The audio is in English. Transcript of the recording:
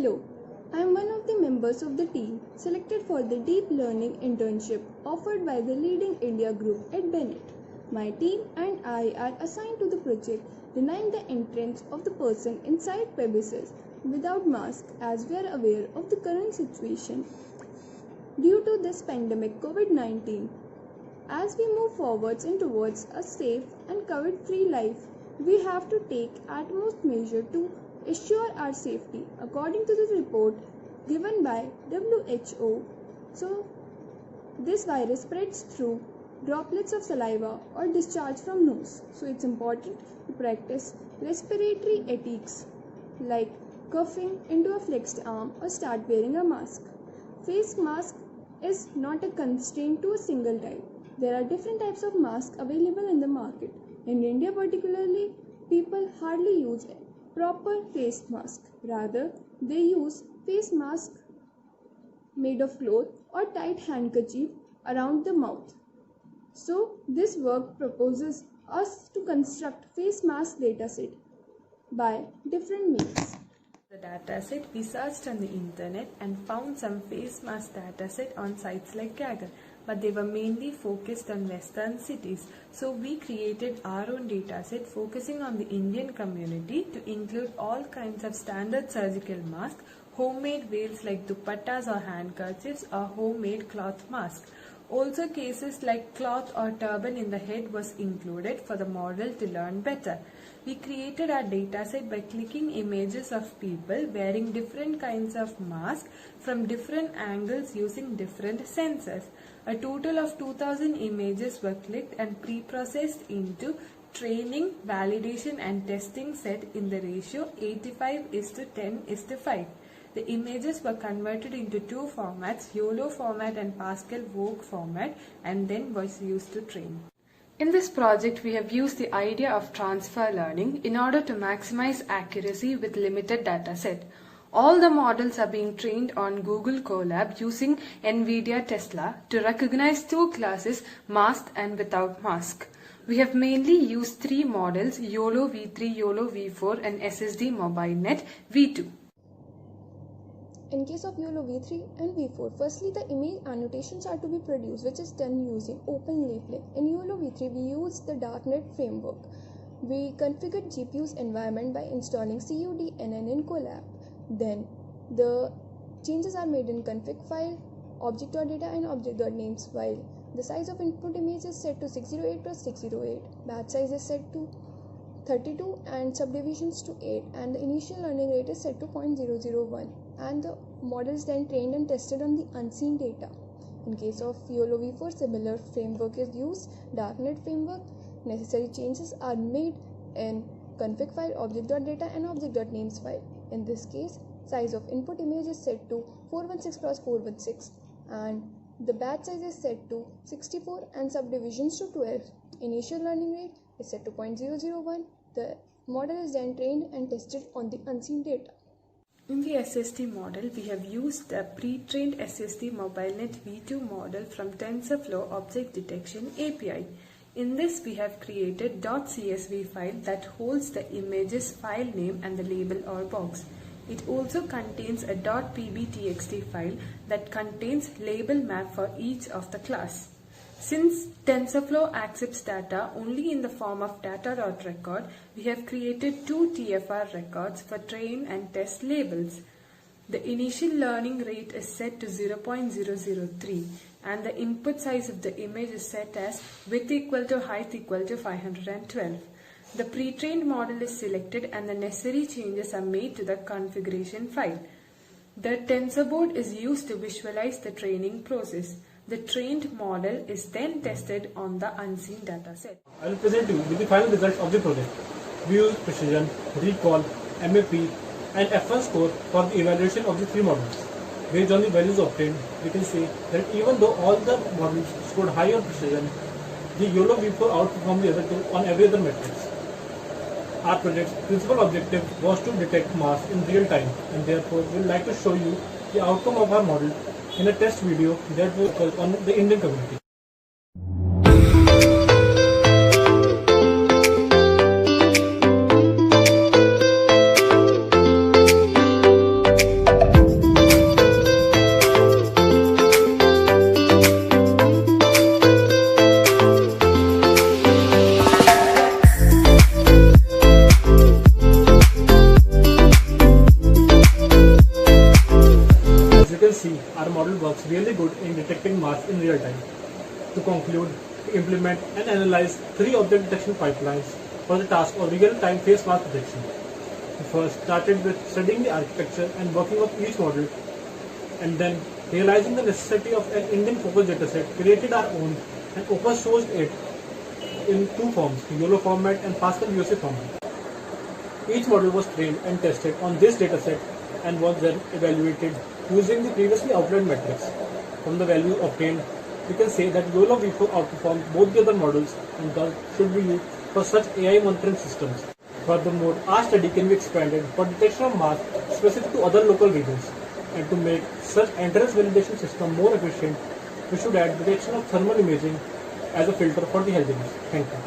Hello, I am one of the members of the team selected for the deep learning internship offered by the leading India group at Bennett. My team and I are assigned to the project denying the entrance of the person inside premises without mask, as we are aware of the current situation due to this pandemic COVID-19. As we move forwards and towards a safe and COVID-free life, we have to take utmost measure to assure our safety according to the report given by WHO. So, this virus spreads through droplets of saliva or discharge from nose. So, it's important to practice respiratory etiquettes like coughing into a flexed arm or start wearing a mask. Face mask is not a constraint to a single type. There are different types of masks available in the market. In India particularly, people hardly use proper face mask. Rather, they use face mask made of cloth or tight handkerchief around the mouth. So, this work proposes us to construct face mask dataset by different means. The dataset, we searched on the internet and found some face mask dataset on sites like Kaggle, but they were mainly focused on western cities. So we created our own dataset focusing on the Indian community to include all kinds of standard surgical masks, homemade veils like dupattas or handkerchiefs, or homemade cloth masks. Also, cases like cloth or turban in the head was included for the model to learn better. We created our dataset by clicking images of people wearing different kinds of masks from different angles using different sensors. A total of 2000 images were clicked and pre-processed into training, validation and testing set in the ratio 85:10:5. The images were converted into two formats, YOLO format and Pascal Vogue format, and then was used to train. In this project, we have used the idea of transfer learning in order to maximize accuracy with limited dataset. All the models are being trained on Google Colab using NVIDIA Tesla to recognize two classes, masked and without mask. We have mainly used three models, YOLO V3, YOLO V4 and SSD MobileNet V2. In case of YOLO V3 and V4, firstly the image annotations are to be produced, which is done using open labeling. In YOLO V3, we used the darknet framework. We configured GPU's environment by installing CUDNN in Colab. Then the changes are made in config file, object.data and object.names file. The size of input image is set to 608 × 608. Batch size is set to 32 and subdivisions to 8, and the initial learning rate is set to 0.001, and the model is then trained and tested on the unseen data. In case of YOLO V4, similar framework is used, darknet framework. Necessary changes are made in config file, object.data and object.names file. In this case, size of input image is set to 416 × 416, and the batch size is set to 64 and subdivisions to 12. Initial learning rate is set to 0.001. The model is then trained and tested on the unseen data. In the SSD model, we have used the pre-trained SSD MobileNet V2 model from TensorFlow Object Detection API. In this, we have created .csv file that holds the image's file name and the label or box. It also contains a .pbtxt file that contains label map for each of the class. Since TensorFlow accepts data only in the form of data.record, we have created two TFR records for train and test labels. The initial learning rate is set to 0.003 and the input size of the image is set as width equal to height equal to 512. The pre-trained model is selected and the necessary changes are made to the configuration file. The TensorBoard is used to visualize the training process. The trained model is then tested on the unseen dataset. I will present you with the final results of the project. We used precision, recall, MAP and F1 score for the evaluation of the three models. Based on the values obtained, we can say that even though all the models scored high on precision, the YOLO V4 outperformed the other two on every other metrics. Our project's principal objective was to detect masks in real time, and therefore we would like to show you the outcome of our model in a test video that will focus on the Indian community. real time. To conclude, we implement and analyze 3 object detection pipelines for the task of real-time face mask detection. We first started with studying the architecture and working of each model, and then realizing the necessity of an Indian focus dataset, created our own and open sourced it in 2 forms, YOLO format and Pascal USA format. Each model was trained and tested on this dataset and was then evaluated using the previously outlined metrics. From the values obtained, we can say that YOLO V4 outperformed both the other models and thus should be used for such AI monitoring systems. Furthermore, our study can be expanded for detection of masks specific to other local regions. And to make such entrance validation system more efficient, we should add detection of thermal imaging as a filter for the healthiness. Thank you.